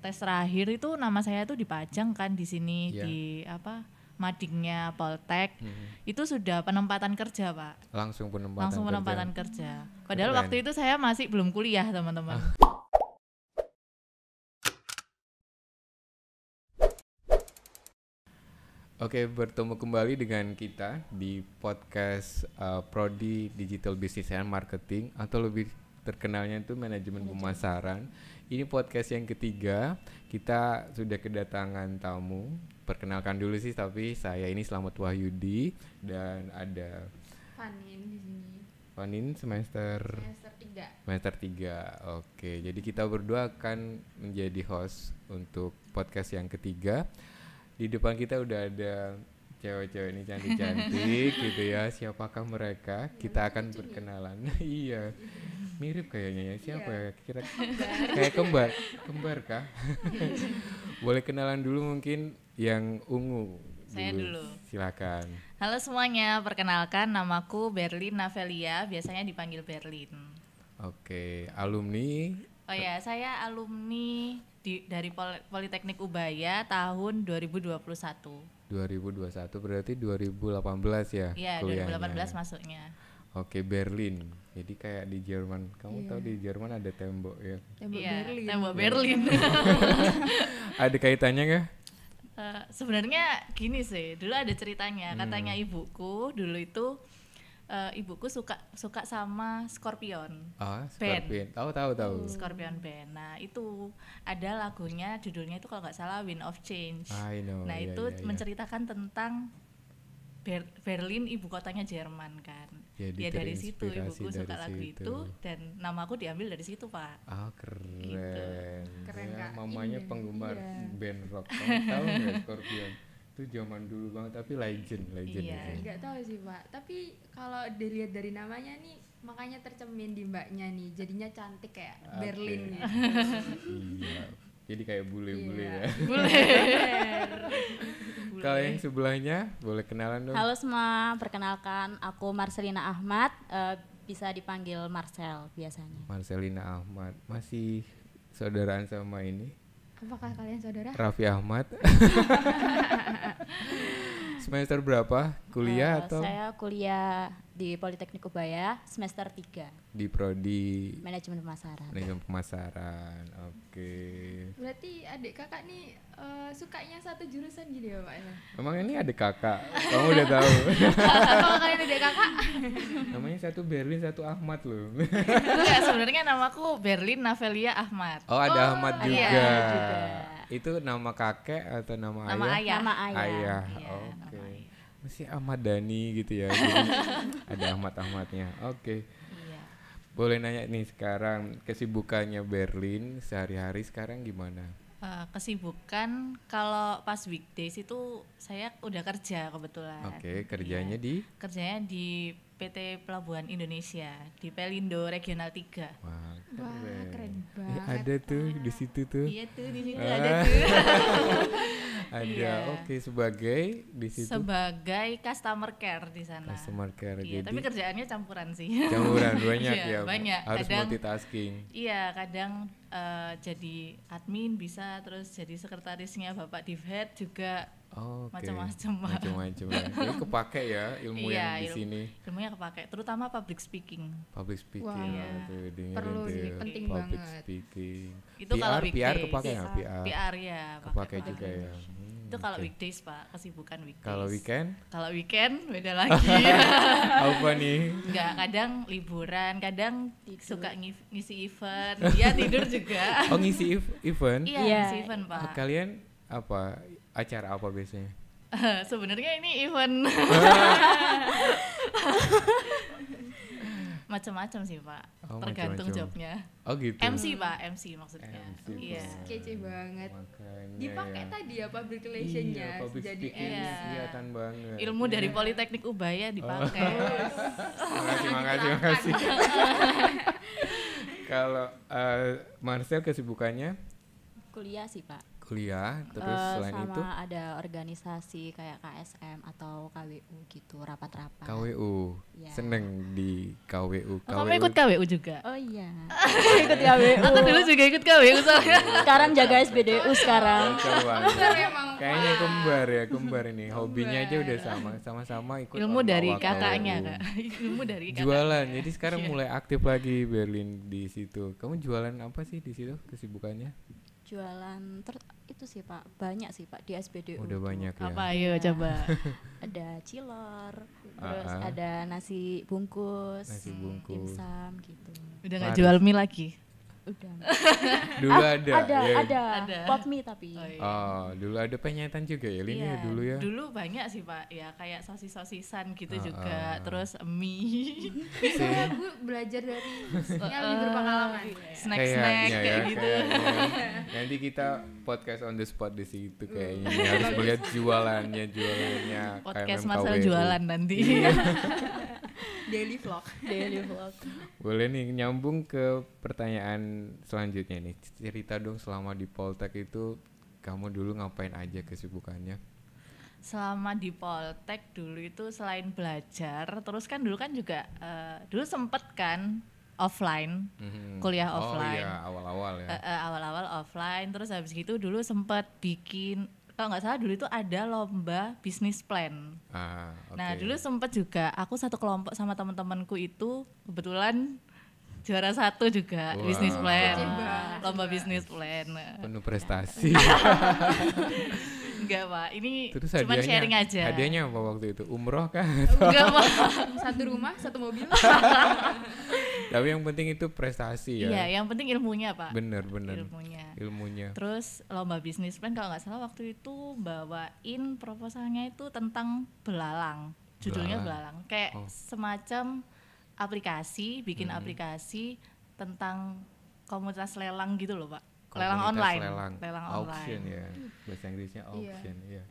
tes terakhir itu nama saya tuh dipajang kan di sini Iya. di madingnya Poltek. Itu sudah penempatan kerja, Pak. Langsung Penempatan kerja. Padahal Keren. waktu itu saya masih belum kuliah, teman-teman. Oke, bertemu kembali dengan kita di podcast Prodi Digital Business and Marketing, atau lebih terkenalnya itu manajemen pemasaran. Ini podcast yang ketiga. Kita sudah kedatangan tamu. Perkenalkan dulu sih, tapi saya ini Slamet Wahyudi dan ada Fanin di sini. Fanin semester 3. Oke, jadi kita berdua akan menjadi host untuk podcast yang ketiga. Di depan kita udah ada cewek-cewek ini cantik-cantik gitu ya. Siapakah mereka? Kita akan berkenalan. Iya. Mirip kayaknya ya. Siapa ya? Kira kayak kembar kah? Boleh kenalan dulu mungkin yang ungu. Saya dulu. Silakan. Halo semuanya, perkenalkan namaku Berlin Navelia, biasanya dipanggil Berlin. Oke, alumni. Oh ya, saya alumni dari Politeknik Ubaya tahun 2021. 2021 berarti 2018 ya? Iya, kuliahnya. 2018 masuknya. Oke, Berlin. Jadi kayak di Jerman. Kamu tahu di Jerman ada tembok ya? Berlin. Tembok Berlin. Ada kaitannya nggak? Sebenarnya gini sih, dulu ada ceritanya. Katanya ibuku dulu itu ibuku suka sama Scorpion. Scorpion. Tahu. Scorpion Band. Nah, itu ada lagunya, judulnya itu kalau nggak salah Wind of Change. I know. Nah, iya, itu iya. menceritakan tentang Berlin, ibu kotanya Jerman kan. Jadi Ya dari situ terinspirasi ibuku suka dari lagu situ. itu dan namaku diambil dari situ, Pak. Keren. Gitu. Keren, Ya, Kak. mamanya Iya. penggemar Iya. band rock. Kamu tahu nggak Scorpion? Itu zaman dulu banget, tapi legend Iya. itu. Enggak tahu sih, Pak. Tapi kalau dilihat dari namanya nih, makanya tercermin di mbaknya nih. Jadinya cantik kayak Oke. Berlin gitu. Iya. Jadi kayak bule-bule Iya. ya. Kalau yang sebelahnya boleh kenalan dong. Halo semua, perkenalkan aku Marcelina Ahmad, bisa dipanggil Marcel biasanya. Marcelina Ahmad. Masih saudaraan sama ini? Apakah kalian saudara? Raffi Ahmad. Semester berapa? Kuliah atau Saya kuliah di Politeknik Ubaya semester 3, di prodi manajemen pemasaran. manajemen pemasaran? Oke. Berarti adik kakak nih sukanya satu jurusan gitu ya, Pak? Emang ini ada kakak? Kamu udah tahu? Apakah kalian adik kakak? Namanya satu Berlin, satu Ahmad loh. Enggak, sebenarnya namaku Berlin Navelia Ahmad. Oh, ada Ahmad juga. iya, juga. Itu nama kakek atau nama Nama ayah? ayah. Nama ayah. Ayah. Iya, Oke. nama ayah. Masih Ahmad Dhani gitu ya. Jadi ada Ahmad-Ahmadnya. Oke. Iya. Boleh nanya nih sekarang kesibukannya Berlin sehari-hari sekarang gimana? Kesibukan kalau pas weekdays itu saya udah kerja kebetulan. Oke, kerjanya Iya. di Kerjanya di PT Pelabuhan Indonesia di Pelindo Regional 3. Wah, Wah, keren Eh, banget. ada tuh di situ tuh. Iya tuh di situ ada tuh. Ada. Iya. Oke, sebagai di situ Sebagai customer care di sana. customer care. Iya, Jadi tapi kerjaannya campuran sih. campuran banyak Iya, ya. banyak. Harus Kadang- multitasking. Iya, kadang jadi admin bisa, terus jadi sekretarisnya Bapak Divhead juga. Oke. Macam-macam, Pak. Macam-macam ya. Jadi kepake ya ilmu Iya, yang di sini. ilmunya kepake, terutama public speaking. Public speaking. Wah, Wah, iya. tuh, dengerin Perlu tuh. sih, penting Public banget. speaking. Itu kalau PR weekdays. kepake nggak PR? PR ya, Kepake pakai. juga ya. Itu kalau oke. weekdays, Pak, kesibukan weekdays. Kalau weekend Kalau weekend beda lagi. apa nih? Enggak, kadang liburan, kadang suka ngisi event. Dia tidur juga. Oh, ngisi event? Iya, Iya. ngisi event, Pak. Kalian apa acara apa biasanya? Sebenarnya ini event macam-macam sih, Pak. Oh, Tergantung macam-macam. jobnya. Oh gitu. MC, Pak, MC maksudnya. MC, Iya. Pak. Kece banget. Makanya Dipakai ya. tadi ya public relationnya Iya, public jadi speaking Iya. kelihatan banget. Ilmu dari Politeknik Ubaya dipakai. Makasih. Kalau Marcel kesibukannya Kuliah sih Pak. kuliah, terus selain sama itu ada organisasi kayak KSM atau KWU gitu, rapat-rapat. KWU. Ya. Seneng di KWU. Oh, kamu ikut KWU juga? Oh iya. Ikut KWU. Aku dulu juga ikut KWU soalnya. Sekarang jaga SBDU sekarang. Kayaknya kembar ya, kembar ini. Hobinya aja udah sama-sama ikut Ilmu dari awal kakaknya, KWU. Kak. Ilmu dari kakaknya. Jualan. Jadi sekarang Iya. mulai aktif lagi Berlin di situ. Kamu jualan apa sih di situ kesibukannya? Jualan itu sih Pak, banyak sih Pak di SBDU. Udah tuh. banyak ya. Apa ayo coba. Ada cilor, terus Ah. ada nasi bungkus, Nasi bungkus. dimsum gitu. Udah nggak Laris. jual mie lagi. Udah. Dulu ada. ya. Ada. Pop mie tapi. Oh, iya. Oh, dulu ada penyetan juga ya, Lin ya Iya, dulu ya. Dulu banyak sih Pak, ya kayak sosis-sosisan gitu Ah, juga, ah. terus mie, Bisa Bu belajar dari yang lebih berpengalaman. snack-snack Kayaknya kayak ya, gitu. kayaknya. Nanti kita podcast on the spot di situ kayaknya. Ini harus melihat jualannya Podcast KMM Marcel KWU. jualan nanti. Daily vlog. Daily vlog. Boleh nih nyambung ke pertanyaan selanjutnya nih. Cerita dong selama di Poltek itu kamu dulu ngapain aja kesibukannya? Selama di Poltek dulu itu selain belajar, terus kan dulu kan juga dulu sempet kan offline, Mhm. kuliah offline. Oh iya, awal-awal ya. Awal-awal offline, terus habis gitu dulu sempet bikin, kalau nggak salah dulu itu ada lomba bisnis plan. Oke. Nah dulu sempet juga aku satu kelompok sama teman-temanku itu kebetulan juara satu juga Wah. bisnis plan, Kece banget. lomba bisnis plan. penuh prestasi. Enggak Pak, ini Terus cuma hadiahnya, sharing aja. hadiahnya apa waktu itu? Umroh kan? Enggak Pak. Satu rumah, satu mobil. Tapi yang penting itu prestasi ya. Iya, yang penting ilmunya Pak. Bener. Ilmunya. Terus lomba bisnis plan kalau nggak salah waktu itu bawain proposalnya itu tentang belalang. Judulnya belalang. Kayak Oh. semacam aplikasi, bikin aplikasi tentang komunitas lelang gitu loh Pak. Lelang Komunitas online. Lelang auction online. ya. Bahasa Inggrisnya auction ya.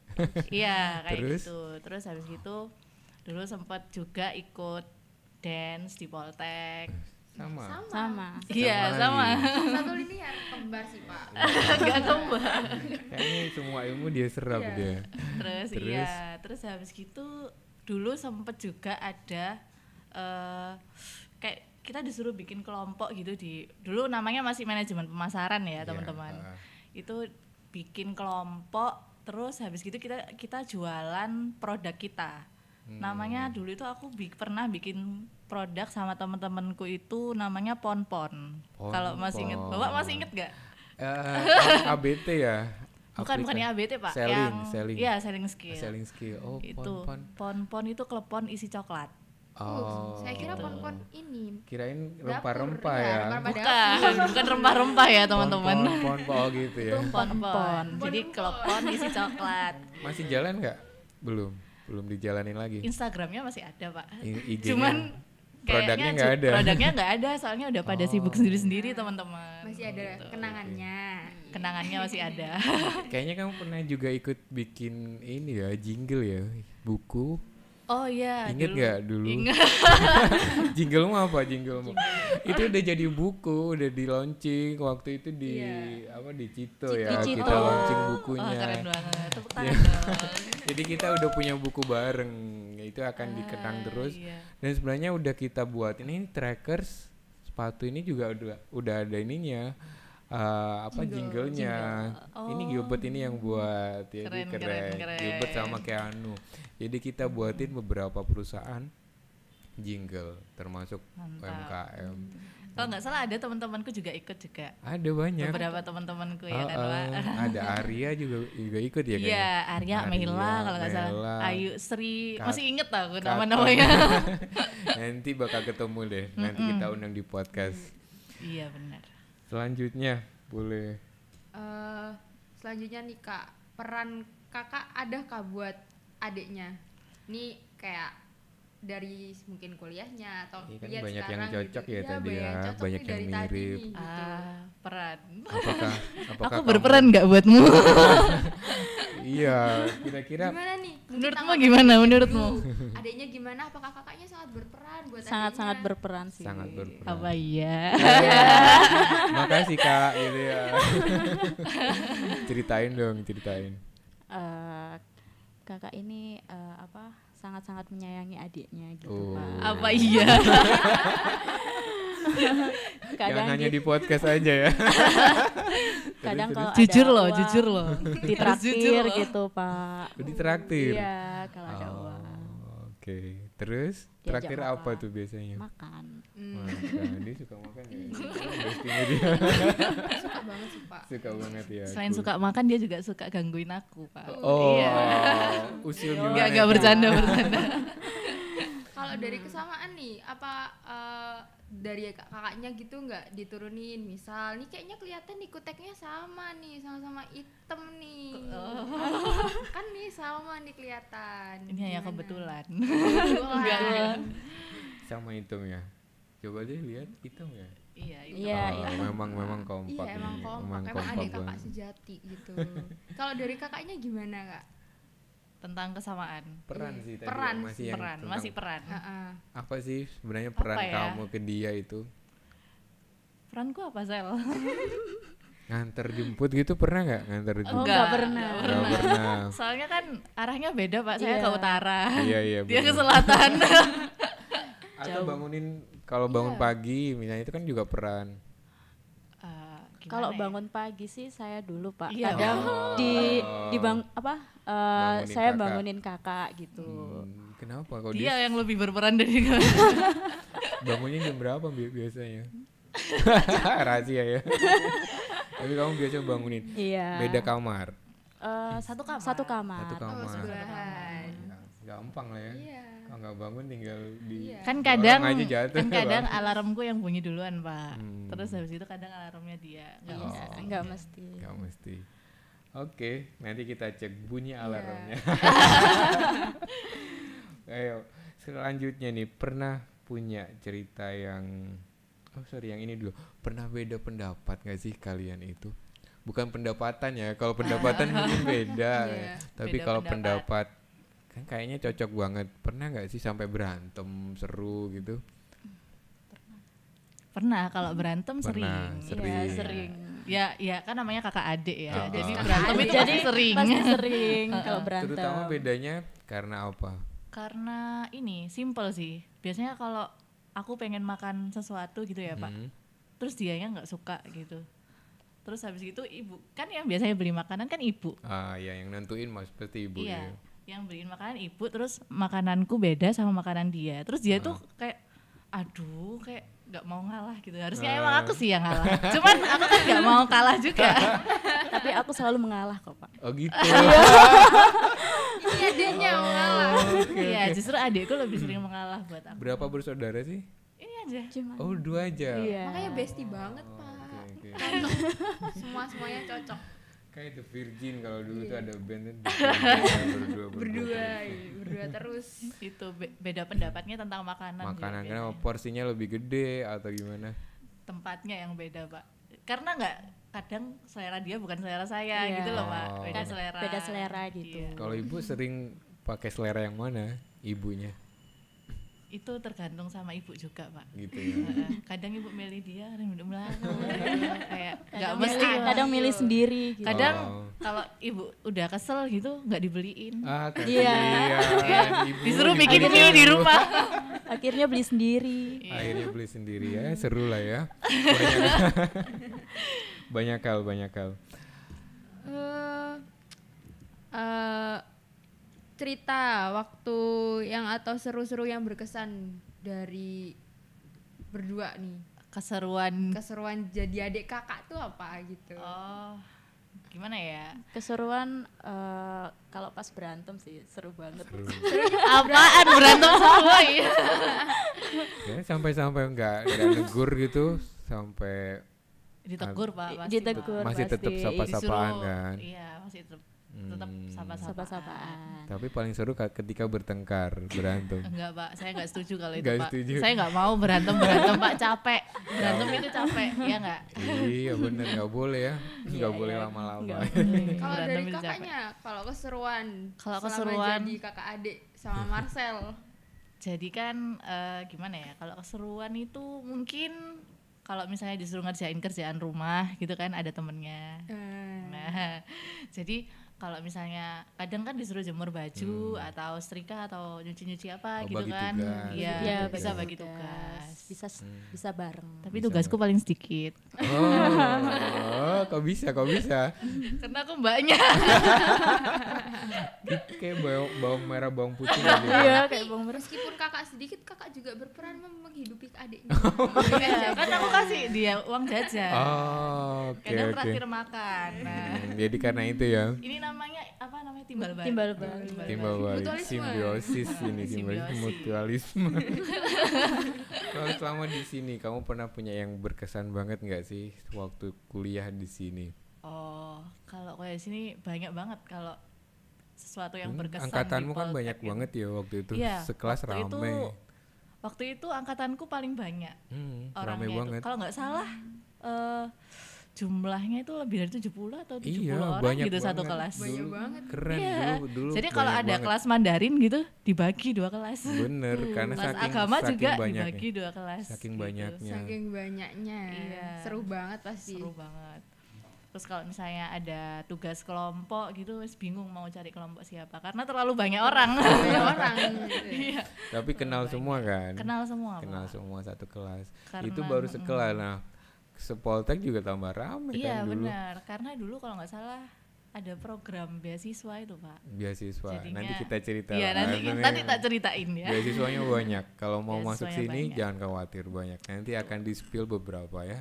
Iya, kayak Terus? gitu. Terus habis gitu dulu sempat juga ikut dance di Poltek. Sama. Iya, lagi. sama. Satu linear kembar sih Pak. Enggak kembar. Kayaknya semua ilmu dia serap Iya. dia. Terus Terus? iya, terus habis gitu dulu sempet juga ada kayak kita disuruh bikin kelompok gitu di dulu namanya masih manajemen pemasaran ya Iya, teman-teman. Itu bikin kelompok terus habis gitu kita jualan produk kita. Namanya dulu itu aku pernah bikin produk sama teman-temanku itu namanya Ponpon. Kalau masih inget, Bapak masih inget gak? ABT ya. Bukan Aplikasi. yang ABT Pak, Selling. Iya, selling skill. Selling skill. Oh, Itu pon-pon. Ponpon itu klepon isi coklat. Oh. Saya kira gitu. pon-pon ini. Kirain Dapur, rempah-rempah iya, ya. rempah-rempah Bukan rempah-rempah ya teman-teman. Pon-pon oh gitu ya. Ponpon. Jadi klepon isi coklat. Masih jalan nggak? Belum dijalanin lagi. Instagramnya masih ada Pak. IG-nya. Cuman produknya kayaknya nggak ada. Produknya nggak ada, soalnya udah pada sibuk sendiri-sendiri teman-teman. Masih ada Gitu. kenangannya. Kenangannya masih ada. Kayaknya kamu pernah juga ikut bikin ini ya, jingle ya, buku. Oh iya. Ingat nggak dulu? Ingat. Jinglemu apa jinglemu? Itu udah jadi buku, udah di launching waktu itu di apa di Cito ya, Di Cito. kita launching Oh, bukunya. keren banget. Tepuk Iya. tangan dong. Jadi kita udah punya buku bareng, itu akan dikenang terus. Iya. Dan sebenarnya udah kita buat ini trackers sepatu ini juga udah ada ininya. Jinglenya. Ini Gilbert ini yang buat ya, Keren, dia keren. Gilbert sama Keanu. Jadi kita buatin beberapa perusahaan jingle termasuk Mantap. UMKM. Kalau nggak salah ada teman-temanku juga ikut juga. Ada banyak. Beberapa temantemanku ya kan Pak. Ada Arya juga ikut ya kayaknya. Iya, Arya, Mehila kalau nggak Mehila, salah. Ayu, Sri, Kat- masih inget aku Katon. nama-namanya. Nanti bakal ketemu deh. Nanti kita undang di podcast. Iya benar. Selanjutnya boleh. Selanjutnya nih Kak, peran Kakak ada kah buat adiknya? Nih kayak dari mungkin kuliahnya atau Iya kan lihat banyak yang sekarang cocok gitu. ya tadi ya, cocok banyak nih yang dari tadi mirip. nih, gitu. Peran. Apakah Aku kamu- berperan nggak buatmu? Iya, kira-kira Gimana nih? Mungkin Menurutmu tanggapan gimana? dulu. Menurutmu? Adiknya gimana? Apakah kakaknya sangat berperan buat Sangat-sangat adiknya? berperan sih. sangat berperan. Apa iya? Makasih Kak gitu ya. Ceritain dong, ceritain. Kakak ini sangat-sangat menyayangi adiknya gitu Oh. Pak. Apa iya? Jangan hanya di podcast aja ya. kadang Terus, kalau ada Jujur loh, uang, jujur loh. ditraktir Jujur loh. gitu Pak. Ditraktir. Iya, kalau ada uang Oke. Terus Diajak traktir apa makan. tuh biasanya? makan. Makan. Dia suka makan ya. Bestinya dia. Suka banget sih Pak. Suka banget ya. Selain cool. suka makan dia juga suka gangguin aku, Pak. Oh. Iya. Usil Enggak gimana? bercanda. Kalau dari kesamaan nih, apa dari kakaknya gitu nggak diturunin? Misal nih kayaknya kelihatan nih kuteknya sama nih, sama-sama hitam nih. Kan nih sama nih kelihatan. Ini hanya Gimana? kebetulan. Kebetulan. Sama hitam ya. Coba deh lihat hitam ya. Iya, itu. Iya, Oh, memang kompak. Iya emang nih. kompak, emang adik kakak banget. sejati gitu. Kalau dari kakaknya gimana kak? Tentang kesamaan. Peran sih tadi Peran ya, masih yang Peran, tentang masih peran. Heeh. apa sih sebenarnya Apa peran ya? kamu ke dia itu? Peranku apa, Sel? Nganter jemput gitu pernah nggak nganter Oh, jemput? nggak pernah. Nggak pernah. Soalnya kan arahnya beda, Pak. Saya Iya. ke utara. Iya Dia ke bener. selatan. Atau bangunin kalau bangun pagi misalnya itu kan juga peran. Gimana Kalau ya? bangun pagi sih saya dulu Pak. Iya. Kadang Oh. Bangunin saya kakak. bangunin kakak gitu. Kenapa kalau Dia dia yang lebih berperan dari kamu. bangunnya jam berapa biasanya? Rahasia ya. Tapi kamu biasa bangunin. Iya. Beda kamar. Satu kamar. Satu kamar. Satu kamar. Sebelahan. Ya, gampang lah ya. Iya. Kalau nggak bangun tinggal di Iya. Kan orang kadang aja jatuh, kan kadang Bang. alarmku yang bunyi duluan, Pak. Hmm. Terus habis itu kadang alarmnya dia. Nggak Oh. usah. Enggak mesti. Nggak mesti. Oke, nanti kita cek bunyi alarmnya. Ayo, selanjutnya nih pernah punya cerita yang yang ini dulu. Pernah beda pendapat nggak sih kalian itu? Bukan pendapatan ya. Kalau pendapatan mungkin beda. Iya, Tapi beda kalau pendapat. pendapat kan kayaknya cocok banget. Pernah nggak sih sampai berantem seru gitu? Pernah kalau berantem Pernah, sering. sering. Iya, sering. Ya kan namanya kakak adik ya. Oh. Jadi Oh. berantem itu Jadi pasti sering. Pasti sering kalau berantem. Terutama bedanya karena apa? Karena ini simple sih. Biasanya kalau aku pengen makan sesuatu gitu ya, Pak. Hmm. Terus dianya nggak suka gitu. Terus habis itu ibu, kan yang biasanya beli makanan kan ibu. Ah ya, yang nentuin mas pasti ibu Iya. ya. Yang beliin makanan ibu, terus makananku beda sama makanan dia. Terus dia tuh kayak aduh, kayak nggak mau ngalah gitu. Harusnya emang aku sih yang ngalah. Cuman aku kan nggak mau kalah juga. Tapi aku selalu mengalah kok Pak. Oh gitu. Ini adiknya mengalah. Iya, justru adikku lebih sering mengalah buat aku. Berapa bersaudara sih? Ini aja. Cuma Oh 2 aja. iya. Makanya bestie banget Pak. Oke. Semuanya cocok. Kayak The Virgin kalau dulu tuh ada band itu Berdua terus. Itu beda pendapatnya tentang makanan. Makanan juga kenapa biasanya. porsinya lebih gede atau gimana? Tempatnya yang beda, Pak. Karena nggak kadang selera dia bukan selera saya Iya. gitu loh, Pak. Oh. Beda selera. Beda selera gitu. Iya. Kalau ibu sering pakai selera yang mana? Ibunya Itu tergantung sama ibu juga, Pak. gitu ya. Kadang ibu milih dia, kadang milih aku. Kayak nggak Kadang mesti. kadang milih sendiri gitu. Kadang Oh. kalau ibu udah kesel gitu nggak dibeliin. Ah, Iya. kasihan. Ibu Disuruh bikin ibunya mie di dulu. rumah. Akhirnya beli sendiri. Akhirnya beli sendiri ya, seru lah ya. Banyak hal. Cerita waktu yang atau seru-seru yang berkesan dari berdua nih. Keseruan jadi adik kakak tuh apa gitu. Oh, gimana ya? Keseruan kalau pas berantem sih seru banget. Apaan berantem semua ya? Ya, sampai nggak negur gitu, sampai Ditegur, Pak, pasti. Ditegur masih tetap pasti. sapa-sapaan Disuruh- kan. Iya, masih tetap Hmm. sapa-sapaan. Sapa-sapaan. Tapi paling seru ketika bertengkar, berantem. Enggak, Pak, saya enggak setuju kalau itu, Nggak Pak. setuju. Saya enggak mau berantem, Pak, capek. Berantem itu capek, ya enggak? Iya bener, nggak boleh ya, nggak Iya, boleh iya. lama-lama. Nggak boleh. Kalau Berantem dari itu capek. kakaknya, kalau keseruan Kalau selama keseruan- jadi kakak adik sama Marcel. Jadi kan gimana ya? Kalau keseruan itu mungkin kalau misalnya disuruh ngerjain kerjaan rumah gitu kan ada temennya. Nah, jadi kalau misalnya kadang kan disuruh jemur baju atau setrika atau nyuci-nyuci apa gitu bagi kan. tugas. Iya, Ya, bisa bagi bagi tugas. Bisa bareng. Tapi Bisa tugasku paling sedikit. Kok bisa? Karena aku mbaknya. Kayak bawang merah, bawang putih gitu. Iya, kayak bawang merah. Meskipun kakak sedikit, kakak juga berperan menghidupi adiknya. Iya, kan aku kasih dia uang jajan. Oke. Kadang traktir makan. Nah, Jadi karena itu ya. ini namanya apa namanya timbal balik. Timbal balik. Timbal balik, Mutualisme. simbiosis ini, Simbiosis. mutualisme. Kalau selama di sini kamu pernah punya yang berkesan banget nggak sih waktu kuliah di sini? Oh, kalau kayak sini banyak banget kalau sesuatu yang berkesan. Angkatanmu di kan Poltek banyak gitu. banget ya waktu itu, Iya, sekelas waktu rame. Waktu itu angkatanku paling banyak Rame orangnya itu. banget. Kalau nggak salah jumlahnya itu lebih dari 70 atau 70 Iya, orang banyak gitu satu banget. kelas. Banyak banget. Keren Iya. dulu Jadi kalau banyak ada banget. kelas Mandarin gitu dibagi 2 kelas. Bener, karena Kelas saking agama juga banyaknya. dibagi 2 kelas. Saking gitu. banyaknya. Saking banyaknya. Iya. Seru banget pasti. Seru banget. Terus kalau misalnya ada tugas kelompok gitu wis bingung mau cari kelompok siapa karena terlalu banyak orang. Banyak orang. Iya. Tapi kenal semua kan? Kenal semua, Kenal Pak. semua satu kelas. Karena- Itu baru sekelas. Nah, Sepoltek juga tambah rame Iya kan dulu. benar, karena dulu kalau nggak salah ada program beasiswa itu Pak. Beasiswa. Jadinya- Nanti kita cerita. Iya lah. nanti tak ceritain ya. Beasiswanya banyak. Kalau mau masuk Beasiswanya sini banyak. jangan khawatir banyak. Nanti akan di-spill beberapa ya.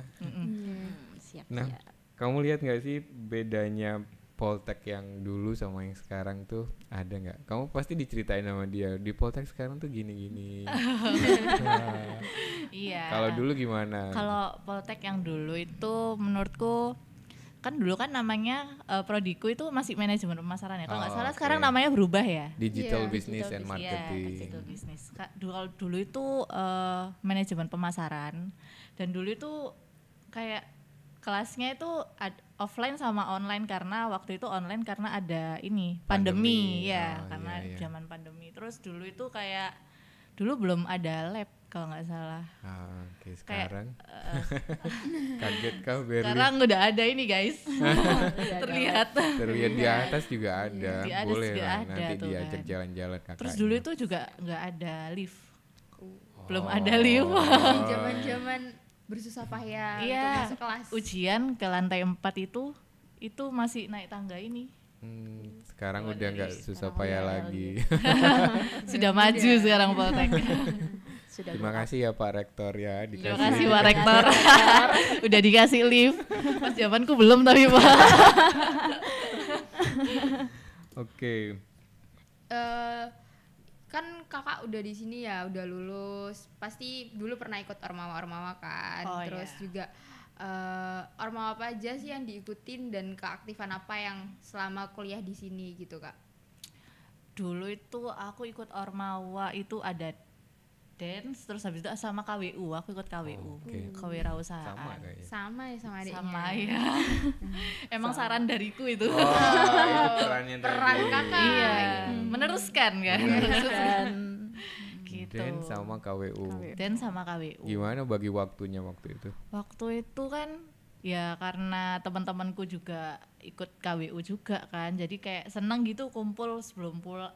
Siap. Nah, kamu lihat nggak sih bedanya Poltek yang dulu sama yang sekarang tuh ada nggak? Kamu pasti diceritain sama dia. Di Poltek sekarang tuh gini-gini. Nah, Iya. kalau dulu gimana? Kalau Poltek yang dulu itu menurutku kan dulu kan namanya prodiku itu masih manajemen pemasaran ya. Kalau nggak Oh, salah oke. sekarang namanya berubah ya. Digital Iya, business Digital and business, marketing. Iya, digital business. Dulu itu manajemen pemasaran dan dulu itu kayak kelasnya itu offline sama online karena waktu itu online karena ada ini Pandemi. pandemi ya Oh, karena iya, iya. zaman pandemi. Terus dulu itu kayak dulu belum ada lab kalau nggak salah. Oke, Kayak, sekarang kaget kau Berlin. Sekarang udah ada ini guys. Terlihat. Terlihat di atas juga ada. Di atas Boleh juga lah ada nanti tuh diajak kan. jalan-jalan kakaknya. Terus dulu itu juga nggak ada lift. Belum Oh. ada lift. Di zaman-zaman bersusah payah Iya. untuk masuk kelas. Ujian ke lantai 4 itu masih naik tangga ini. Sekarang Mulai udah dari nggak susah sekarang payah udah lagi. Sudah maju sekarang Poltek. Sudah Terima kasih ya Pak Rektor ya. Terima kasih Pak Rektor. Udah dikasih lift. Pas zamanku belum tapi Pak. Oke. Kan kakak udah di sini ya, udah lulus. Pasti dulu pernah ikut ormawa-ormawa kan. Oh, Terus iya. juga ormawa apa aja sih yang diikutin dan keaktifan apa yang selama kuliah di sini gitu kak? Dulu itu aku ikut Ormawa itu ada dance terus habis itu sama KWU, aku ikut KWU. Oke. Kewirausahaan. Sama kayaknya. Sama ya sama adiknya. Sama ya. Emang saran dariku itu. Oh, itu perannya Peran tadi. kakak. Iya, meneruskan kan. dan Gitu. Dan sama KWU. Dan sama KWU. Gimana bagi waktunya waktu itu? Waktu itu kan ya karena teman-temanku juga ikut KWU juga kan. Jadi kayak seneng gitu kumpul sebelum pulang.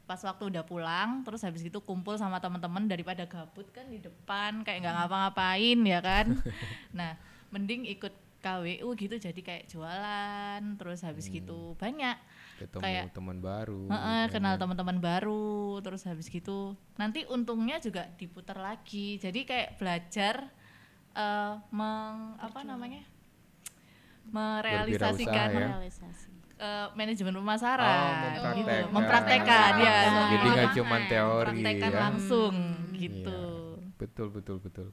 Pas waktu udah pulang terus habis gitu kumpul sama teman-teman daripada gabut kan di depan kayak nggak ngapa-ngapain ya kan. Nah, mending ikut KWU gitu jadi kayak jualan terus habis gitu banyak Ketemu kayak teman baru. kenal teman-teman baru terus habis gitu nanti untungnya juga diputar lagi jadi kayak belajar apa namanya merealisasikan Berwirausaha ya. realisasi. manajemen pemasaran Oh, gitu. mempraktekkan. mempraktekkan ya Jadi nggak Lapangan. cuma teori praktekkan ya. langsung gitu. Betul.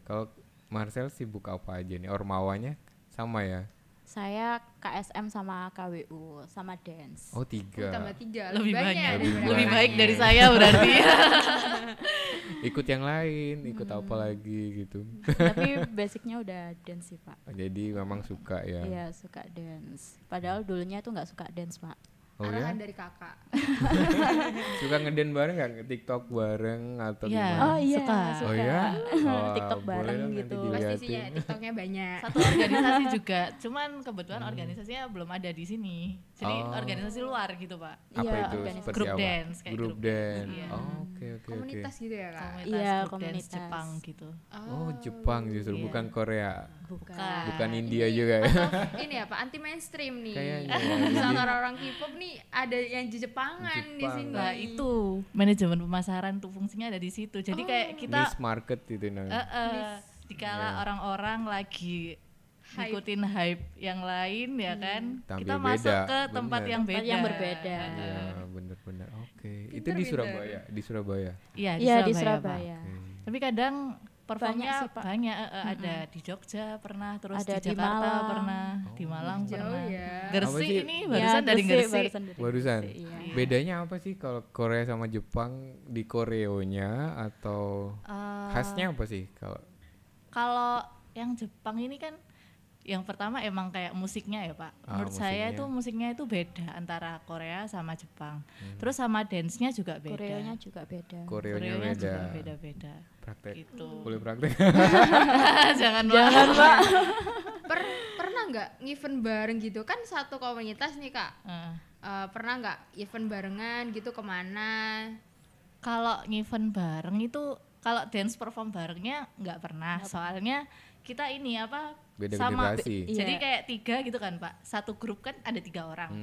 Kalau Marcel sibuk apa aja nih? Ormawanya sama ya? Saya KSM sama KWU sama dance. Oh 3. Tambah 3 Lebih banyak, daripada lebih kakaknya. baik dari saya berarti. Ikut yang lain, ikut apa lagi gitu. Tapi basicnya udah dance sih Pak. Jadi memang suka ya. Iya suka dance. Padahal dulunya tuh nggak suka dance Pak. Oh arahan ya? dari kakak. Suka ngeden bareng nggak? TikTok bareng atau Iya. gimana? Oh iya, Suka. Oh ya? Oh, TikTok boleh bareng dong nanti gitu. Pasti sih ya diliatin. TikToknya banyak. Satu organisasi juga, cuman kebetulan organisasinya belum ada di sini. Jadi Oh. organisasi luar gitu, Pak. Apa Iya, itu? organisasi. Seperti Grup apa? dance, kayak Grup grup dance. Iya. Oh, oke oke oke. Komunitas gitu ya kak. Komunitas Iya, grup dance komunitas. Jepang gitu. Oh, Jepang justru Iya. bukan Korea. Bukan. Bukan India juga ya. Atau ini apa anti mainstream nih. Kayaknya ya. Misalnya orang-orang K-pop nih ada yang Jepangan di Jepang. sini. Nah, itu manajemen pemasaran tuh fungsinya ada di situ. Jadi kayak kita Niche market itu namanya. dikala Iya. orang-orang lagi Hype. ngikutin hype yang lain ya kan, Tampil kita masuk beda, ke tempat bener. yang Tempat beda. yang berbeda. Iya, bener-bener. Oke. Itu Pinter, di pinter. Surabaya, di Surabaya. Iya, Iya di Pak. Surabaya. Oke. Tapi kadang performnya sih, Pak. banyak, ada di Jogja pernah, terus Ada di di Jakarta Malang. pernah, di Malang Jauh pernah. ya. Apa Gresik sih? ini Iya, barusan dari Gresik. Barusan. Iya. Bedanya apa sih kalau Korea sama Jepang di koreonya atau khasnya apa sih kalau Kalau yang Jepang ini kan yang pertama emang kayak musiknya ya Pak. Menurut saya musiknya. itu musiknya itu beda antara Korea sama Jepang. Terus sama dance-nya juga beda. Koreonya juga beda. koreonya Koreonya beda? juga beda-beda. Praktek. Gitu. Boleh praktek? Jangan Pak. Pernah nggak event bareng gitu kan satu komunitas nih kak. Pernah nggak event barengan gitu kemana? Kalau event bareng itu kalau dance perform barengnya nggak pernah. Soalnya kita ini apa Beda sama generasi. jadi Iya. kayak 3 gitu kan Pak. Satu grup kan ada 3 orang.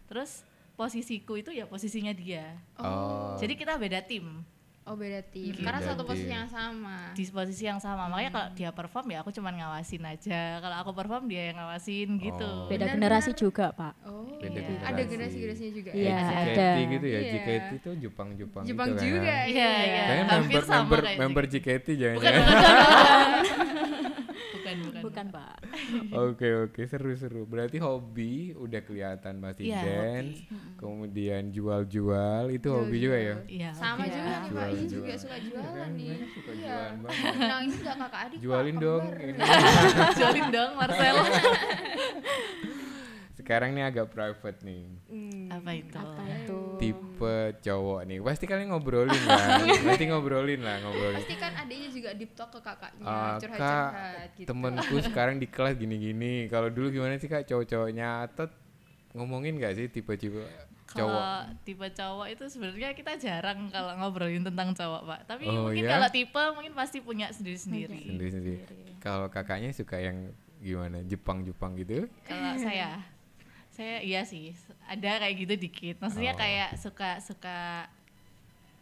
Terus posisiku itu ya posisinya dia. Oh. Jadi kita beda tim Oh beda tim. Gitu. Karena Beda satu posisi tim. yang sama. di posisi yang sama. Makanya kalau dia perform ya aku cuman ngawasin aja. Kalau aku perform dia yang ngawasin gitu. Oh. Beda Benar-benar. generasi juga, Pak. Oh. Beda Iya. Ada generasi-generasinya juga. Iya, JKT ada. gitu ya. Iya. JKT itu Jepang-Jepang Jepang gitu kan juga. ya. Iya, iya. Kayaknya Hampir sama member kayak member gitu. JKT jangan Bukan, ya. bukan. Bukan, Pak. Oke, seru-seru. Berarti hobi udah kelihatan pasti Iya, dance, kemudian jual-jual itu hobi juga ya. Iya. Sama oke. juga nih Pak. Jualan, Ini juga jualan. suka jualan nih. Suka Iya. jualan banget. Nah ini enggak kakak adik Pak, Jualin dong kembar. ini. Jualin dong Marcel. Sekarang nih agak private nih. Apa itu? Apa itu? Tipe cowok nih. Pasti kalian ngobrolin kan? Pasti ngobrolin. Pasti kan adiknya juga deep talk ke kakaknya, Kak, curhat-curhat gitu. temenku sekarang di kelas gini-gini. Kalau dulu gimana sih Kak cowok-cowoknya? Atau ngomongin gak sih tipe-tipe cowok? Kalau tipe cowok itu sebenarnya kita jarang kalau ngobrolin tentang cowok Pak. Tapi Oh, mungkin ya? kalau tipe mungkin pasti punya sendiri-sendiri. Sendiri-sendiri. Kalau kakaknya suka yang gimana? Jepang-Jepang gitu? Kalau saya iya sih ada kayak gitu dikit. Maksudnya Oh. kayak suka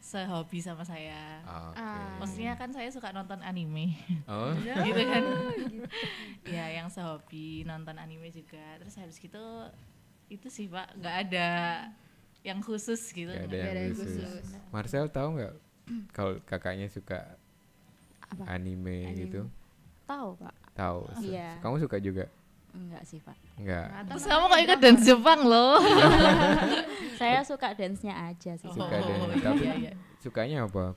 sehobi sama saya. Oke. Maksudnya kan saya suka nonton anime. Oh, gitu kan. Ya yang sehobi nonton anime juga. Terus habis gitu itu sih Pak, nggak ada yang khusus gitu. gak ada Nggak ada yang yang khusus. khusus. Marcel tahu nggak kalau kakaknya suka Apa? anime gitu? Tahu, Pak. Tahu. Iya. Kamu suka juga? Enggak sih, Pak. Enggak. Terus kamu kok ikut dance Jepang loh? Saya suka dance-nya aja sih. Suka Oh, dance. iya, Tapi iya. sukanya apa?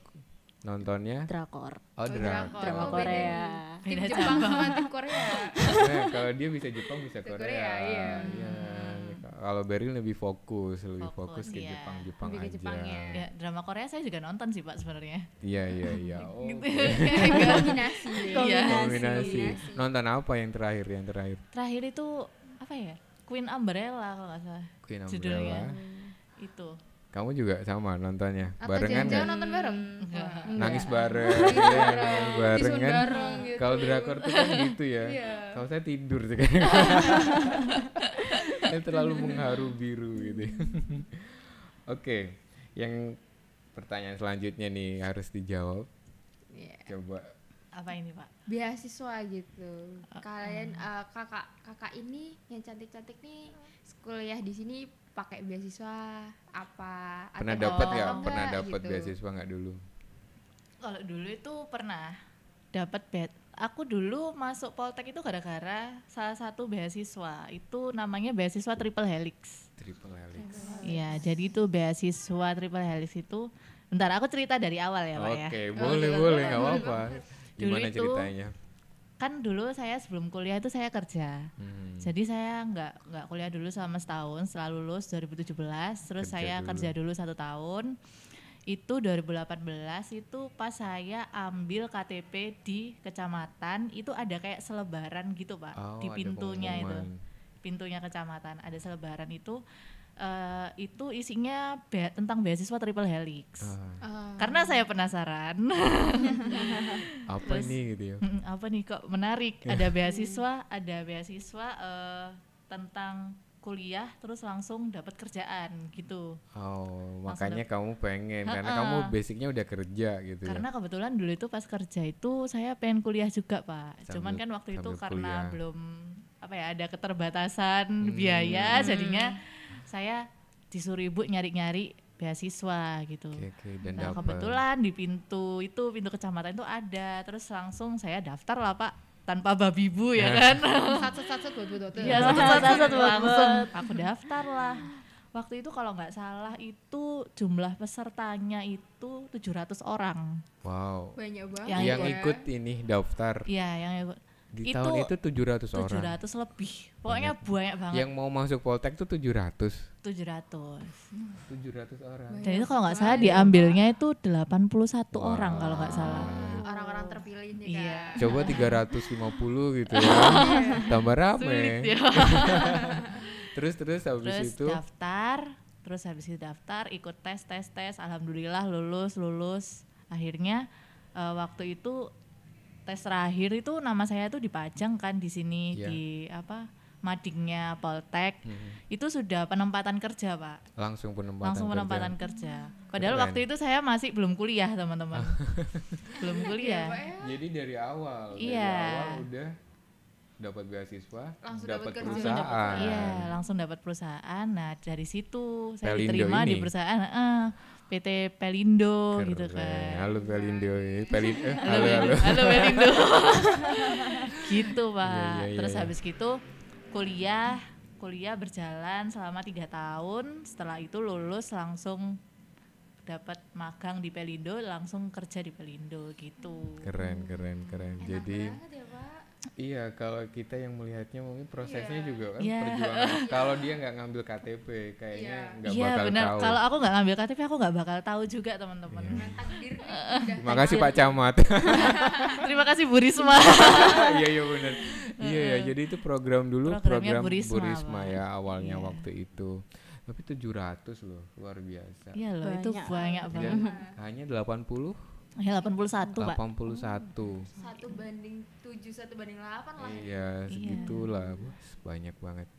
Nontonnya? Drakor. Oh, drakor. Drama Oh, beda Korea. nih. Tim Beda Jepang cabang. sama tim Korea. Nah, kalau dia bisa Jepang bisa Bisa Korea. Korea, iya. Iya. Kalau Beryl lebih fokus Fokus, ke iya. Jepang Lebih ke aja. Jepangnya. Ya, drama Korea saya juga nonton sih Pak sebenarnya. Iya. Oh, Kombinasi. Iya. kombinasi. Nonton apa yang terakhir? Terakhir itu apa ya? Queen Umbrella kalau nggak salah. Queen Judulnya. Umbrella. Itu. Kamu juga sama nontonnya? Atau Barengan jangan-jangan nggak? nonton bareng? Enggak. Nangis bareng, iya, nangis bareng Tisun kan? bareng gitu. Kalau drakor tuh kan gitu ya. Iya. Kalau saya tidur sih kayaknya. Saya terlalu mengharu biru gitu. Oke, yang pertanyaan selanjutnya nih harus dijawab. Iya. Coba. Apa ini Pak? Beasiswa gitu. Kalian kakak ini yang cantik-cantik nih kuliah di sini pakai beasiswa apa? Pernah Atau dapat atau nggak? enggak Pernah dapat gitu? beasiswa nggak dulu? Kalau dulu itu pernah dapat aku dulu masuk Poltek itu gara-gara salah satu beasiswa. Itu namanya beasiswa Triple Helix. Triple Helix. Iya, jadi itu beasiswa Triple Helix itu bentar aku cerita dari awal ya, Pak ya. Oke, boleh nggak apa-apa. Dulu Gimana itu ceritanya? kan dulu saya sebelum kuliah itu saya kerja. Jadi saya nggak kuliah dulu selama setahun, setelah lulus 2017, terus saya kerja dulu 1 tahun. Itu 2018 itu pas saya ambil KTP di kecamatan, itu ada kayak selebaran gitu Pak, di pintunya itu. Pintunya kecamatan ada selebaran itu isinya tentang beasiswa triple helix. Karena saya penasaran. Apa terus, ini gitu ya? Apa nih kok menarik? Ada beasiswa tentang kuliah terus langsung dapat kerjaan gitu. Makanya kamu pengen karena kamu basicnya udah kerja gitu. Karena kebetulan dulu itu pas kerja itu saya pengen kuliah juga Pak. Cuman kan waktu itu karena belum ada keterbatasan biaya, jadinya saya disuruh ibu nyari-nyari beasiswa gitu. Dan nah kebetulan di pintu kecamatan itu ada, terus langsung saya daftar lah Pak, tanpa babi bu ya kan. Satu-satu Iya satu-satu langsung aku daftar lah. Waktu itu kalau nggak salah itu jumlah pesertanya itu 700 orang. Wow. Banyak banget. Yang ikut ini daftar. Iya yang ikut. Di tahun itu 700 orang. 700 lebih. Pokoknya banyak banget. Yang mau masuk Poltek tuh 700. 700 orang. Dan itu kalau nggak salah diambilnya itu 81 orang kalau nggak salah. Orang-orang terpilih nih iya. kan. Coba 350 gitu ya. Tambah rame. Sulit ya. terus habis itu daftar, ikut tes, alhamdulillah lulus. Akhirnya waktu itu tes terakhir itu nama saya tuh dipajang kan di sini di madingnya Poltek. Itu sudah penempatan kerja Pak. Langsung penempatan kerja. Padahal waktu itu saya masih belum kuliah teman-teman. Belum kuliah. Jadi dari awal udah dapat beasiswa, dapat perusahaan. Iya, langsung dapat perusahaan. Nah dari situ saya Pelindo diterima ini. di perusahaan PT Pelindo. Keren. Gitu kan. Halo Pelindo ini. Halo Pelindo. Gitu Pak. Iya. Terus habis gitu kuliah berjalan selama 3 tahun. Setelah itu lulus langsung dapat magang di Pelindo, langsung kerja di Pelindo gitu. Keren. Enak Jadi banget ya, Pak. Iya, kalau kita yang melihatnya mungkin prosesnya juga kan perjuangan. Kalau dia nggak ngambil KTP, kayaknya nggak bakal bener. tahu. Kalau aku nggak ngambil KTP, aku nggak bakal tahu juga teman-teman. Takdir. Terima kasih Pak Camat. Terima kasih Bu Risma. Iya benar. Iya ya, jadi itu program Programnya Bu Risma ya awalnya waktu itu. Tapi 700 loh, luar biasa. Iya loh, itu banyak banget. Dan hanya 81 Pak. 81. 1/7, 1/8 lah. Iya, segitulah, Bos. Banyak banget.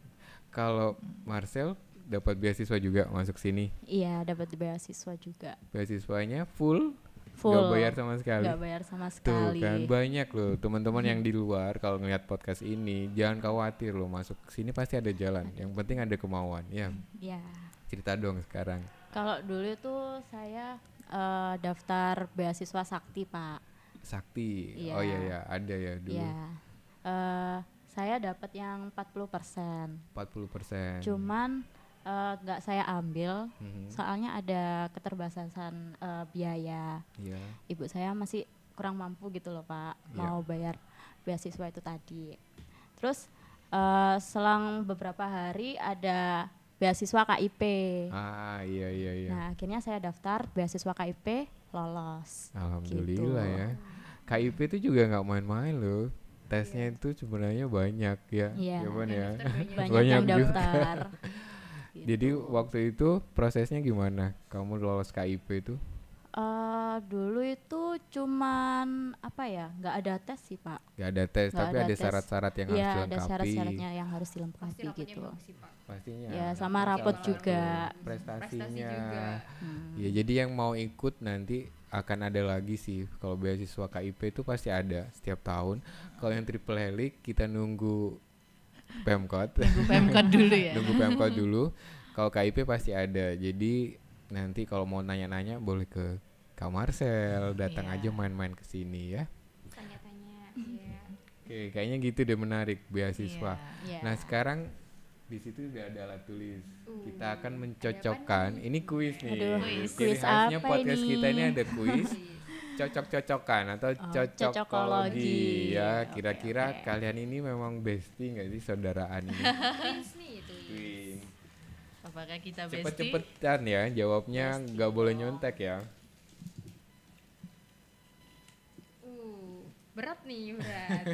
Kalau Marcel dapat beasiswa juga masuk sini? Iya, dapat beasiswa juga. Beasiswanya full? Full. Gak bayar sama sekali? Gak bayar sama sekali. Tuh kan, banyak loh teman-teman yang di luar kalau ngeliat podcast ini, jangan khawatir loh, masuk sini pasti ada jalan. Yang penting ada kemauan, ya. Iya. Cerita dong sekarang. Kalau dulu itu saya daftar beasiswa Sakti Pak. Sakti, Iya. Oh iya ada ya dulu. Iya. Saya dapat yang 40%. 40%. Cuman nggak saya ambil, soalnya ada keterbatasan biaya. Iya. Ibu saya masih kurang mampu gitu loh Pak, mau bayar beasiswa itu tadi. Terus selang beberapa hari ada beasiswa KIP. Iya. Nah akhirnya saya daftar beasiswa KIP, lolos. Alhamdulillah gitu. ya. KIP itu juga nggak main-main loh. Tesnya itu sebenarnya banyak ya. Iya. Banyak yang juga. daftar. Gitu. Jadi waktu itu prosesnya gimana? Kamu lolos KIP itu? Dulu itu cuman nggak ada tes sih Pak. Gak ada tes, tapi ada syarat-syarat yang harus Iya, dilengkapi. ada syarat-syaratnya yang harus dilengkapi gitu. Pastinya. Ya, sama rapot juga. Prestasinya. Ya, jadi yang mau ikut nanti akan ada lagi sih. Kalau beasiswa KIP itu pasti ada setiap tahun. Kalau yang triple helix kita nunggu Pemkot. Nunggu Pemkot dulu ya. Nunggu Pemkot dulu. Kalau KIP pasti ada. Jadi nanti kalau mau nanya-nanya boleh ke Kak Marcel, datang aja main-main ke sini ya. Tanya-tanya. Oke, kayaknya gitu deh, menarik beasiswa. Iya. Nah, sekarang di situ udah ada alat tulis. Kita akan mencocokkan. Ini kuis nih. Aduh, Ciri kuis khasnya apa podcast ini? kita ini ada kuis. cocok-cocokan atau cocokologi cocokologi. ya. Oke, Kira-kira oke. kalian ini memang bestie nggak sih, saudaraan ini? Twins nih itu. Twin. Apakah kita bestie? Cepet-cepetan ya jawabnya, nggak boleh nyontek ya. Berat nih, berat.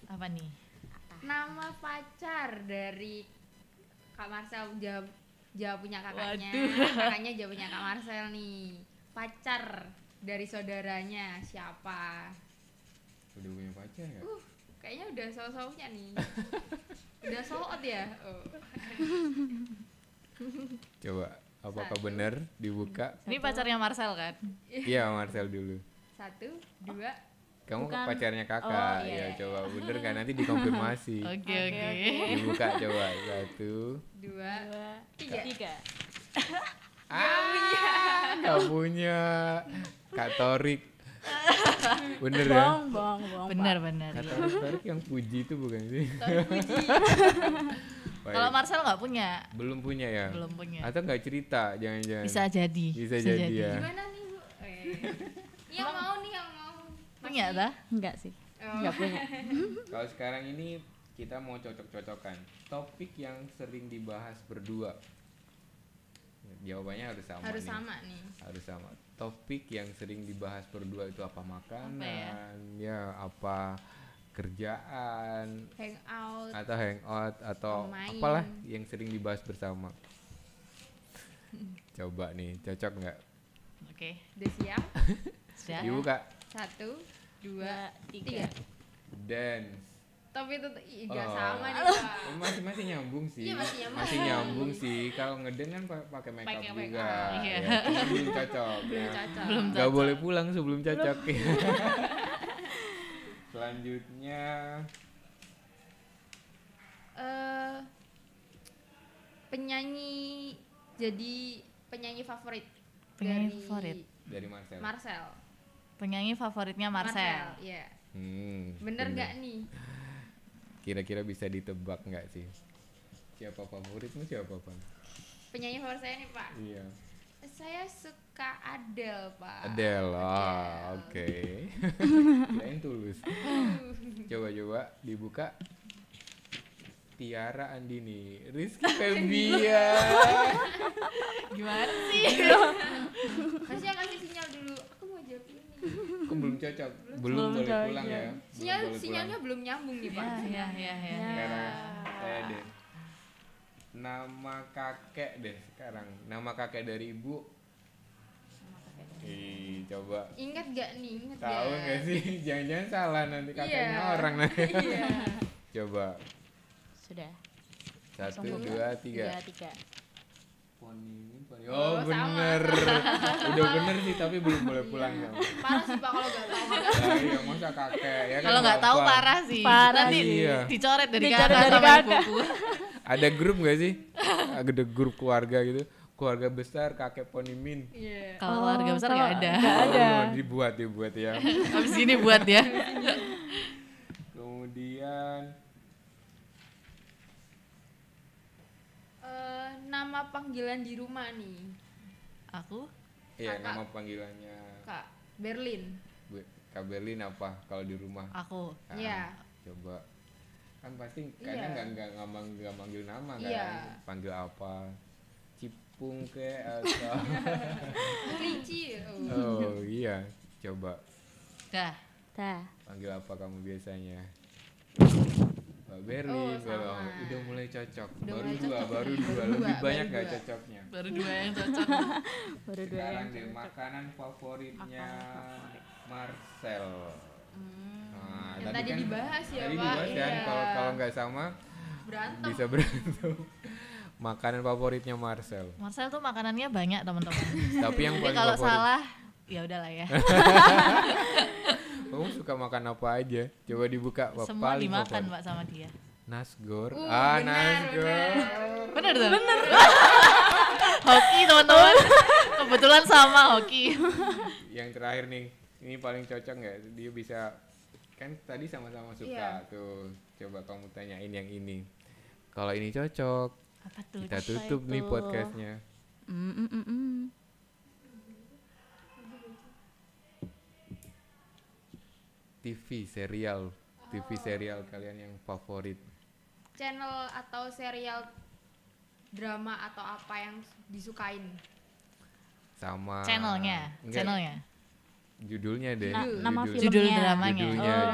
Apa nih? Nama pacar dari Kak Marcel jawab punya kakaknya. Waduh. Kakaknya jawab punya Kak Marcel nih. Pacar dari saudaranya siapa? Udah punya pacar ya? Kayaknya udah so-sonya nih. Udah sold out ya? Oh. Coba, apakah Satu. benar dibuka? Ini pacarnya Marcel kan? Iya, Marcel dulu. 1, 2. Kamu Bukan. pacarnya kakak. Oh, iya, Ya, iya. coba bener kan, nanti dikonfirmasi. Oke. Dibuka coba. 1. 2, 3. 3. Gak punya. Kak Torik. Bener ya? Bong. Benar. Kak Iya. Torik yang puji itu bukan sih? Baik. Kalau Marcel nggak punya, Belum punya ya? belum punya. Atau nggak cerita, jangan-jangan. Bisa jadi. Bisa jadi ya. Gimana nih, Bu? Yang mau nih, yang mau. Punya Masih- dah? Enggak sih. Oh. Enggak punya. Kalau sekarang ini kita mau cocok-cocokan. Topik yang sering dibahas berdua. Jawabannya harus sama Harus nih. sama nih. Harus sama. Topik yang sering dibahas berdua itu apa? Makanan, Apa ya? apa kerjaan, Hangout. atau hangout, atau Main. apalah yang sering dibahas bersama. Coba nih, cocok nggak? Oke. Udah siap? Sudah. Dibuka. 1, 2, 3. 3. Dance. Tapi itu nggak Oh. sama nih, Pak. Masih nyambung sih. Iya, masih nyambung. Masih nyambung sih. Kalau ngedance kan pakai make up Pakai make juga. up. Iya. Ya, cuma belum cocok. Belum ya. cocok. Belum Nggak cocok. boleh pulang sebelum cocok. Selanjutnya Eh, penyanyi jadi penyanyi favorit Penyanyi dari favorit. dari Marcel. Marcel. Penyanyi favoritnya Marcel. Iya. bener. Bener nggak nih? Kira-kira bisa ditebak nggak sih? Siapa favoritmu, siapa Pan? Penyanyi favorit saya nih, Pak. Iya. Saya suka Adele, Pak. Adele. Oke. Kirain Tulus. Coba dibuka. Tiara Andini, Rizky Febian. Gimana sih? Harusnya kasih sinyal dulu. Aku mau jawab ini. Kok belum cocok? Belum Belum boleh cocok, pulang iya. ya. Sinyal Belum boleh sinyalnya pulang. belum nyambung nih, Pak. Ya. Sekarang saya deh. Nama kakek deh sekarang. Nama kakek dari ibu. Ih, coba. Ingat gak nih? Ingat Tahu nggak sih? Jangan-jangan salah nanti kakeknya Iya. orang nanti. Iya. Coba. Sudah. 1, Langsung 2, 3. 3. Poni. Oh, Oh, sama. bener. Udah bener sih tapi belum boleh pulang ya. Parah sih, Pak, kalau gak tahu. Nah, iya masa kakek ya kan. Kalau nggak tahu bapak. parah sih. Parah Nanti sih. Iya. dicoret dari Dicoret kakak dari sama kakak. ibuku. Ada grup gak sih? Ada grup keluarga gitu. Keluarga besar kakek Ponimin. Iya. Kalau keluarga besar nggak ada. Nggak ada. Oh, dibuat ya. Habis gini buat ya. Kemudian Nama panggilan di rumah nih, Aku ya Kakak. nama panggilannya Kak Berlin. Kak Berlin apa kalau di rumah? aku Ah, Iya. Coba. Kan pasti Iya. kadang nggak manggil nama kan. Iya. Panggil apa? Cipung ke atau Kelinci. Oh iya, coba dah. Dah. panggil apa kamu biasanya? Mbak Berlin, Oh, kalau sama. udah mulai cocok. Udah baru mulai dua, cocok. baru dua. Baru Lebih dua, banyak baru gak dua. cocoknya? Baru dua yang cocok. Baru 2 Sekarang yang deh cocok. makanan favoritnya Makanan Marcel. Nah, Yang tadi dibahas ya, tadi Pak. dibahas kan, Iya. kalau nggak sama Berantem. bisa berantem. Makanan favoritnya Marcel. Marcel tuh makanannya banyak teman-teman. Tapi yang Jadi paling kalau favorit. salah ya udahlah ya. Kamu suka makan apa aja? Coba dibuka. Pak. Semua Paling dimakan favorit. Mbak sama dia. Nasgor. Benar, Nasgor. Bener tuh? Bener. Hoki teman-teman. Kebetulan sama hoki. Yang terakhir nih, ini paling cocok nggak? Dia bisa kan tadi sama-sama suka Iya. tuh. Coba kamu tanyain yang ini. Kalau ini cocok, Apa tuh? kita Apa tutup nih itu? podcastnya. TV serial kalian yang favorit. Channel atau serial drama atau apa yang disukain? Sama Channelnya. Judulnya deh. Nama Judul filmnya. dramanya.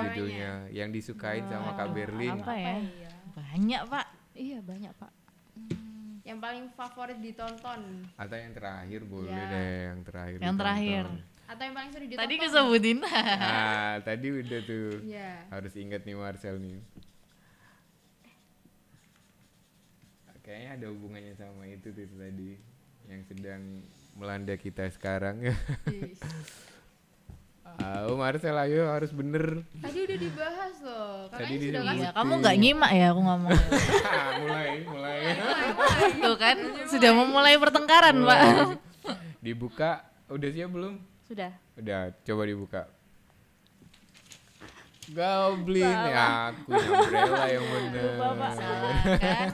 Judulnya yang disukain sama Kak Berlin. Apa ya? Banyak, Pak. Iya banyak Pak. Yang paling favorit ditonton? Atau yang terakhir boleh Ya. deh, yang terakhir. Yang terakhir. ditonton. Atau yang paling sering ditonton? Tadi kesebutin. Nah, tadi udah tuh. Iya. Harus ingat nih Marcel nih. Kayaknya ada hubungannya sama itu tuh tadi yang sedang melanda kita sekarang. Yes. Marcel ayo harus bener. Tadi udah dibahas loh. Tadi Kakaknya sudah kasih Iya, kamu nggak nyimak ya aku ngomong. mulai. Tuh kan sudah memulai pertengkaran, Pak. Dibuka, udah siap belum? Sudah. Udah, coba dibuka. Goblin ya, aku Umbrella yang bener. Salah kan?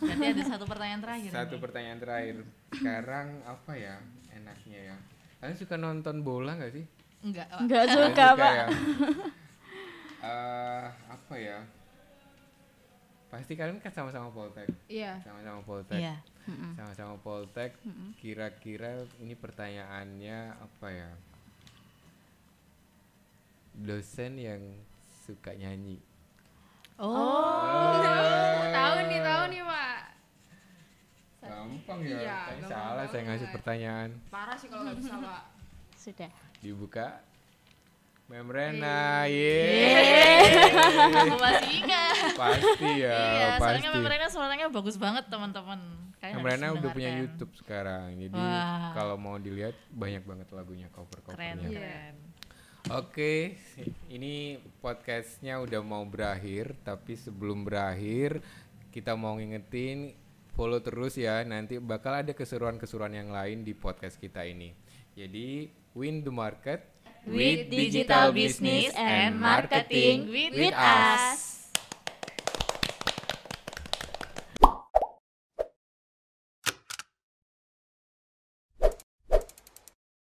Nanti ada satu pertanyaan terakhir. Satu pertanyaan terakhir. Sekarang apa ya enaknya ya? Kalian suka nonton bola nggak sih? Enggak, Pak. Enggak Kalian suka Pak. ya? Apa ya? Pasti kalian kan sama-sama Poltek. Iya. Sama-sama Poltek. Iya. Sama-sama Poltek. Kira-kira ini pertanyaannya apa ya? Dosen yang suka nyanyi. Tahu nih Pak. Gampang ya. Iya, Kayaknya gampang salah saya ngasih banget. pertanyaan. Parah sih kalau nggak bisa Pak. Sudah. Dibuka. Iya. Membrana, Aku masih ingat. pasti ya, Iya, soalnya pasti. mereka suaranya bagus banget, teman-teman. Kalian Membrana harus udah punya mendengarkan. YouTube sekarang, jadi Wah. kalau mau dilihat banyak banget lagunya Keren, cover-covernya. keren. Oke, ini podcastnya udah mau berakhir, tapi sebelum berakhir kita mau ngingetin follow terus ya, nanti bakal ada keseruan-keseruan yang lain di podcast kita ini. Jadi win the market With digital business and marketing with us.